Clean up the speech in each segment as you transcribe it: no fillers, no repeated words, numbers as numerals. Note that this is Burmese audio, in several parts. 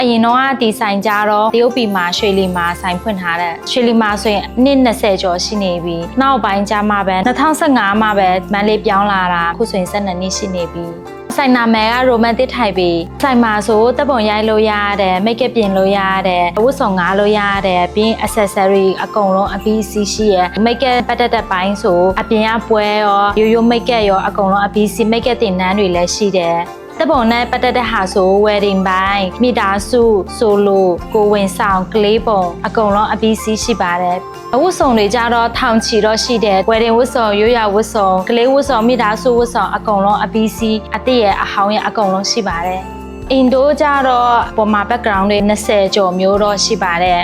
အရင်တော့ဒီဆိုင်ကြတော့တရုတ်ပြည်မှာရွှေလီမှာဆိုင်ဖွင့်ထားတဲ့ရွှေလီမှာဆိုရင်နှစ်20ကျော်ရှိနေပြီနောက်ပိုင်းကျမှပဲ2015မှာပဲမန္တလေးပြောင်းလာတာအခုဆိုရင်12နှစ်ရှိနေပြီဆိုင်နာမည်က Romantic Taipei ဆိုင်မှာဆိုတပ်ပုံရိုက်လို့ရရတယ်မိတ်ကပ်ပြင်လို့ရရတယ်ဝတ်စုံငါလို့ရရတယ်ပြီး accessory အကုန်လုံးအပီးစီးရှိရမိတ်ကပ်ပတ်သက်တဲ့ပိုင်းဆိုအပြင်ကပွဲရောရိုးမိတ်ကပ်ရောအကုန်လုံးအပီးစီးမိတ်ကပ်တင်နန်းတွေလည်းရှိတယ်တပုံနဲ့ပတ်သက်တဲ့ဟာဆို wedding ပိုင်းမိသားစု solo ကိုဝင်ဆောင်ကလေးပုံအကုန်လုံးအပီးစီးရှိပါတယ်အဝတ်စုံတွေကြတော့ထောင်ချီတော့ရှိတယ် wedding ဝတ်စုံရိုးရာဝတ်စုံကလေးဝတ်စုံမိသားစုဝတ်စုံအကုန်လုံးအပီးစီးအသစ်ရဲ့အဟောင်းရဲ့အကုန်လုံးရှိပါတယ်အင်ဒိုကြတော့ပေါ်မှာ background တွေ20ကျော်မျိုးတော့ရှိပါတယ်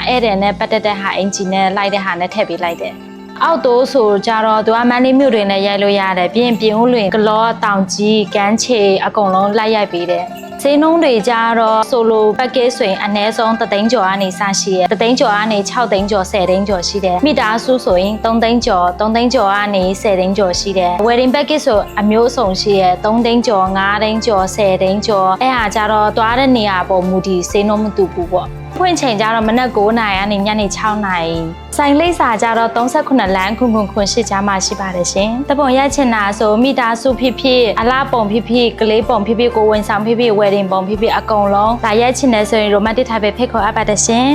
အဲ့ဒါနဲ့ပတ်သက်တဲ့ဟာအင်ဂျင်နဲ့လိုက်တဲ့ဟာနဲ့ထည့်ပေးလိုက်တယ်အောက်တိုးဆိုကြတော့သူကမန္တလေးမြို့တွေနဲ့ရိုက်လို့ရတယ်ပြင်ဦးလွင်ကလောတောင်ကြီးကမ်းခြေအကုန်လုံးလိုက်ရိုက်ပေးတယ်ဈေးနှုန်းတွေကြတော့ solo package ဆိုရင်အနည်းဆုံး3သိန်းကျော်ကနေစရှိရ3သိန်းကျော်ကနေ6သိန်းကျော်10သိန်းကျော်ရှိတယ်မိသားစုဆိုရင်3သိန်းကျော်3သိန်းကျော်ကနေ10သိန်းကျော်ရှိတယ် wedding package ဆိုအမျိုးစုံရှိရ3သိန်းကျော်5သိန်းကျော်10သိန်းကျော်အဲ့ဟာကြတော့သွားတဲ့နေရာပေါ်မူတည်ဈေးနှုန်းမတူဘူးပေါ့ဖွင့်ချိန်ကြတော့မနက်9:00နာရီကနေညနေ6:00နာရီဆိုင်လိပ်စာကြတော့38လမ်းခွန်ရှိကြမှာရှိပါတယ်ရှင်တပုံရချင်တာဆိုမိသားစုဖြစ်ဖြစ်အလားပုံဖြစ်ဖြစ်ကလေးပုံဖြစ်ဖြစ်ကိုဝင်ဆောင်ဖြစ်ဖြစ် wedding ပုံဖြစ်ဖြစ်အကုန်လုံးဒါရချင်တယ်ဆိုရင် Romantic Taipei ဖိတ်ခေါ်အပ်ပါတယ်ရှင်